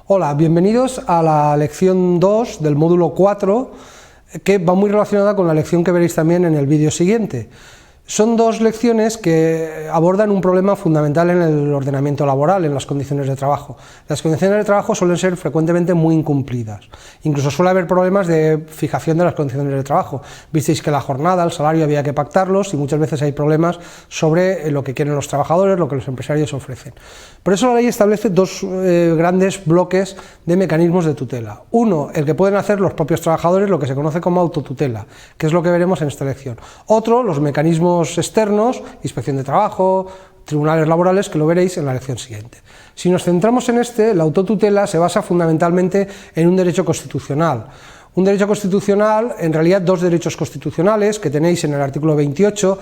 Hola, bienvenidos a la lección 2 del módulo 4, que va muy relacionada con la lección que veréis también en el vídeo siguiente. Son dos lecciones que abordan un problema fundamental en el ordenamiento laboral, en las condiciones de trabajo. Las condiciones de trabajo suelen ser frecuentemente muy incumplidas. Incluso suele haber problemas de fijación de las condiciones de trabajo. Visteis que la jornada, el salario había que pactarlos y muchas veces hay problemas sobre lo que quieren los trabajadores, lo que los empresarios ofrecen. Por eso la ley establece dos grandes bloques de mecanismos de tutela. Uno, el que pueden hacer los propios trabajadores, lo que se conoce como autotutela, que es lo que veremos en esta lección. Otro, los mecanismos externos, inspección de trabajo, tribunales laborales, que lo veréis en la lección siguiente. Si nos centramos en este, la autotutela se basa fundamentalmente en un derecho constitucional. Un derecho constitucional, en realidad dos derechos constitucionales que tenéis en el artículo 28,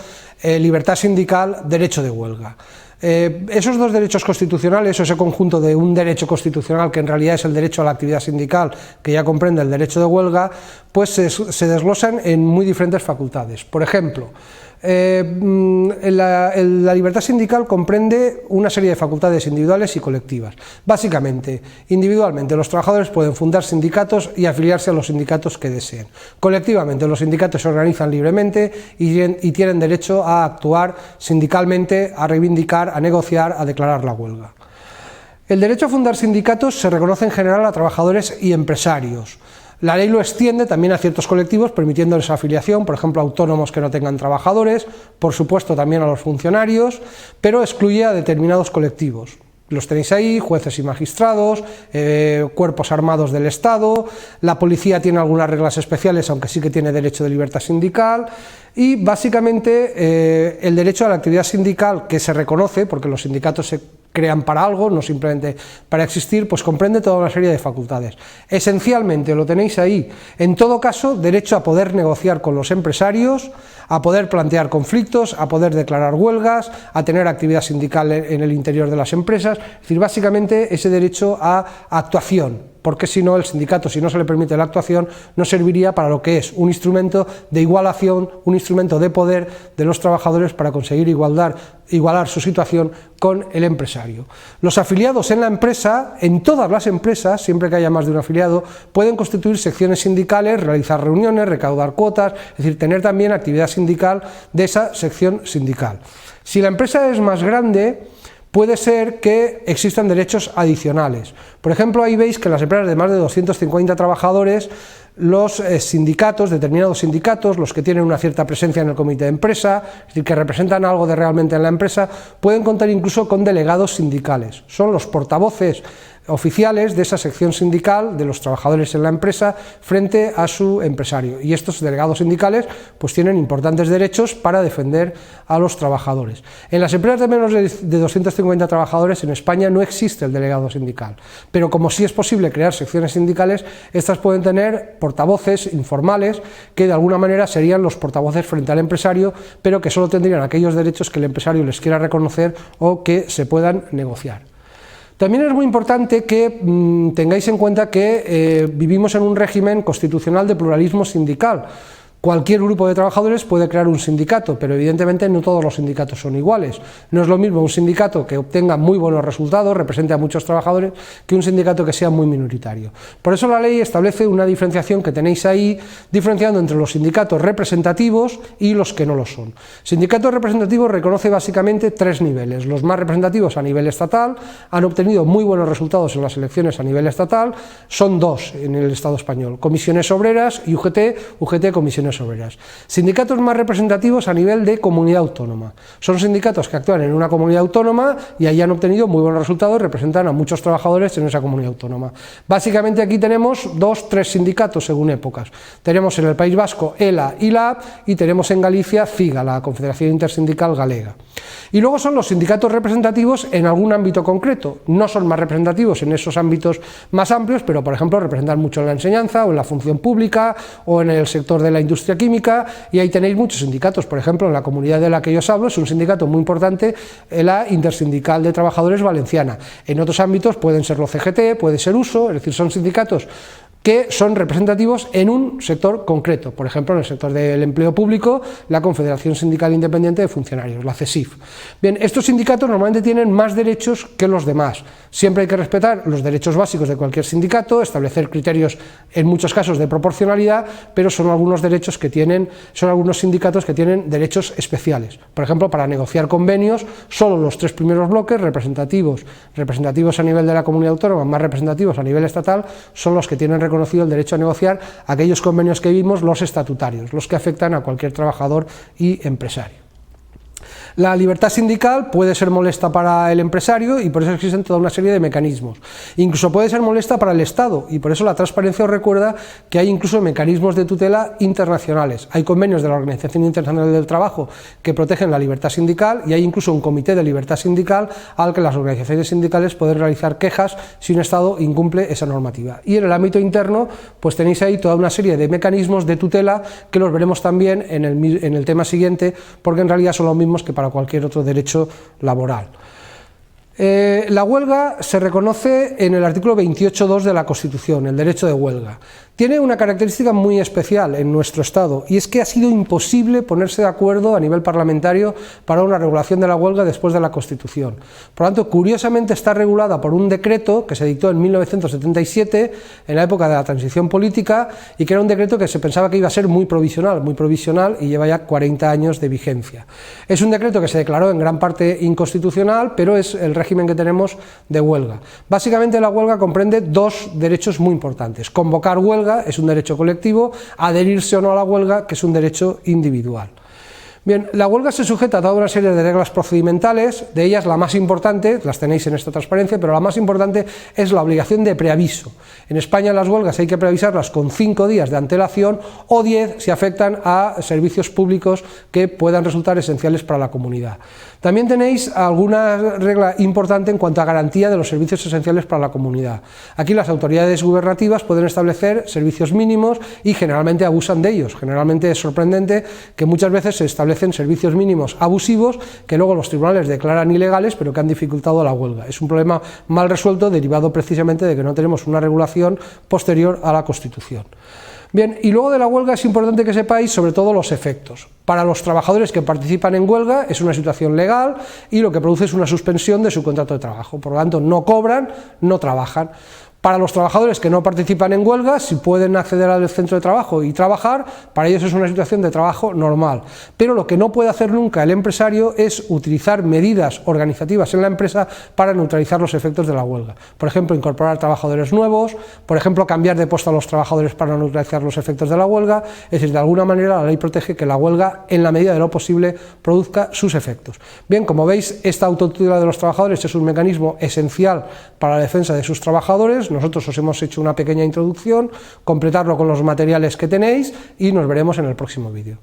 libertad sindical, derecho de huelga. Esos dos derechos constitucionales, o ese conjunto de un derecho constitucional que en realidad es el derecho a la actividad sindical, que ya comprende el derecho de huelga, pues se desglosan en muy diferentes facultades. Por ejemplo, la libertad sindical comprende una serie de facultades individuales y colectivas. Básicamente, individualmente, los trabajadores pueden fundar sindicatos y afiliarse a los sindicatos que deseen. Colectivamente, los sindicatos se organizan libremente y tienen derecho a actuar sindicalmente, a reivindicar, a negociar, a declarar la huelga. El derecho a fundar sindicatos se reconoce en general a trabajadores y empresarios. La ley lo extiende también a ciertos colectivos, permitiéndoles afiliación, por ejemplo, a autónomos que no tengan trabajadores, por supuesto también a los funcionarios, pero excluye a determinados colectivos. Los tenéis ahí: jueces y magistrados, cuerpos armados del Estado, la policía tiene algunas reglas especiales, aunque sí que tiene derecho de libertad sindical, y básicamente el derecho a la actividad sindical, que se reconoce, porque los sindicatos se crean para algo, no simplemente para existir, pues comprende toda una serie de facultades. Esencialmente lo tenéis ahí. En todo caso, derecho a poder negociar con los empresarios, a poder plantear conflictos, a poder declarar huelgas, a tener actividad sindical en el interior de las empresas, es decir, básicamente ese derecho a actuación, porque si no, el sindicato, si no se le permite la actuación, no serviría para lo que es un instrumento de igualación, un instrumento de poder de los trabajadores para conseguir igualar su situación con el empresario. Los afiliados en la empresa, en todas las empresas, siempre que haya más de un afiliado, pueden constituir secciones sindicales, realizar reuniones, recaudar cuotas, es decir, tener también actividad sindical de esa sección sindical. Si la empresa es más grande, puede ser que existan derechos adicionales. Por ejemplo, ahí veis que en las empresas de más de 250 trabajadores, los sindicatos, determinados sindicatos, los que tienen una cierta presencia en el comité de empresa, es decir, que representan algo de realmente en la empresa, pueden contar incluso con delegados sindicales. Son los portavoces oficiales de esa sección sindical de los trabajadores en la empresa frente a su empresario, y estos delegados sindicales pues tienen importantes derechos para defender a los trabajadores. En las empresas de menos de 250 trabajadores en España no existe el delegado sindical, pero como sí es posible crear secciones sindicales, estas pueden tener portavoces informales que de alguna manera serían los portavoces frente al empresario, pero que solo tendrían aquellos derechos que el empresario les quiera reconocer o que se puedan negociar. También es muy importante que tengáis en cuenta que vivimos en un régimen constitucional de pluralismo sindical. Cualquier grupo de trabajadores puede crear un sindicato, pero evidentemente no todos los sindicatos son iguales. No es lo mismo un sindicato que obtenga muy buenos resultados, represente a muchos trabajadores, que un sindicato que sea muy minoritario. Por eso la ley establece una diferenciación que tenéis ahí, diferenciando entre los sindicatos representativos y los que no lo son. Sindicatos representativos reconoce básicamente tres niveles. Los más representativos a nivel estatal, han obtenido muy buenos resultados en las elecciones a nivel estatal, son dos en el Estado español: Comisiones Obreras y UGT Comisiones Obreras. Sindicatos más representativos a nivel de comunidad autónoma. Son sindicatos que actúan en una comunidad autónoma y ahí han obtenido muy buenos resultados, representan a muchos trabajadores en esa comunidad autónoma. Básicamente aquí tenemos tres sindicatos según épocas. Tenemos en el País Vasco ELA y LAB, y tenemos en Galicia CIGA, la Confederación Intersindical Galega. Y luego son los sindicatos representativos en algún ámbito concreto. No son más representativos en esos ámbitos más amplios, pero por ejemplo representan mucho en la enseñanza o en la función pública o en el sector de la industria química, y ahí tenéis muchos sindicatos. Por ejemplo, en la comunidad de la que yo os hablo es un sindicato muy importante, la Intersindical de Trabajadores Valenciana. En otros ámbitos pueden ser los CGT, puede ser USO, es decir, son sindicatos que son representativos en un sector concreto, por ejemplo en el sector del empleo público, la Confederación Sindical Independiente de Funcionarios, la CESIF. Bien, estos sindicatos normalmente tienen más derechos que los demás. Siempre hay que respetar los derechos básicos de cualquier sindicato, establecer criterios en muchos casos de proporcionalidad, pero son algunos sindicatos que tienen derechos especiales. Por ejemplo, para negociar convenios, solo los 3 primeros bloques, representativos a nivel de la comunidad autónoma, más representativos a nivel estatal, son los que tienen reconocido el derecho a negociar aquellos convenios que vimos, los estatutarios, los que afectan a cualquier trabajador y empresario. La libertad sindical puede ser molesta para el empresario y por eso existen toda una serie de mecanismos. Incluso puede ser molesta para el Estado y por eso la transparencia os recuerda que hay incluso mecanismos de tutela internacionales. Hay convenios de la Organización Internacional del Trabajo que protegen la libertad sindical y hay incluso un comité de libertad sindical al que las organizaciones sindicales pueden realizar quejas si un Estado incumple esa normativa. Y en el ámbito interno pues tenéis ahí toda una serie de mecanismos de tutela que los veremos también en el tema siguiente, porque en realidad son los mismos que para cualquier otro derecho laboral. La huelga se reconoce en el artículo 28.2 de la Constitución, el derecho de huelga. Tiene una característica muy especial en nuestro Estado y es que ha sido imposible ponerse de acuerdo a nivel parlamentario para una regulación de la huelga después de la Constitución. Por lo tanto, curiosamente está regulada por un decreto que se dictó en 1977, en la época de la transición política, y que era un decreto que se pensaba que iba a ser muy provisional y lleva ya 40 años de vigencia. Es un decreto que se declaró en gran parte inconstitucional, pero es el régimen que tenemos de huelga. Básicamente la huelga comprende 2 derechos muy importantes: convocar huelga es un derecho colectivo, adherirse o no a la huelga, que es un derecho individual. Bien, la huelga se sujeta a toda una serie de reglas procedimentales, de ellas la más importante, las tenéis en esta transparencia, pero la más importante es la obligación de preaviso. En España las huelgas hay que preavisarlas con 5 días de antelación o 10 si afectan a servicios públicos que puedan resultar esenciales para la comunidad. También tenéis alguna regla importante en cuanto a garantía de los servicios esenciales para la comunidad. Aquí las autoridades gubernativas pueden establecer servicios mínimos y generalmente abusan de ellos. Generalmente es sorprendente que muchas veces se establecen servicios mínimos abusivos que luego los tribunales declaran ilegales, pero que han dificultado la huelga. Es un problema mal resuelto derivado precisamente de que no tenemos una regulación posterior a la Constitución. Bien, y luego de la huelga es importante que sepáis sobre todo los efectos. Para los trabajadores que participan en huelga es una situación legal y lo que produce es una suspensión de su contrato de trabajo. Por lo tanto, no cobran, no trabajan. Para los trabajadores que no participan en huelga, si pueden acceder al centro de trabajo y trabajar, para ellos es una situación de trabajo normal. Pero lo que no puede hacer nunca el empresario es utilizar medidas organizativas en la empresa para neutralizar los efectos de la huelga. Por ejemplo, incorporar trabajadores nuevos, por ejemplo, cambiar de puesto a los trabajadores para neutralizar los efectos de la huelga. Es decir, de alguna manera la ley protege que la huelga, en la medida de lo posible, produzca sus efectos. Bien, como veis, esta autotutela de los trabajadores es un mecanismo esencial para la defensa de sus trabajadores. Nosotros os hemos hecho una pequeña introducción, completarlo con los materiales que tenéis y nos veremos en el próximo vídeo.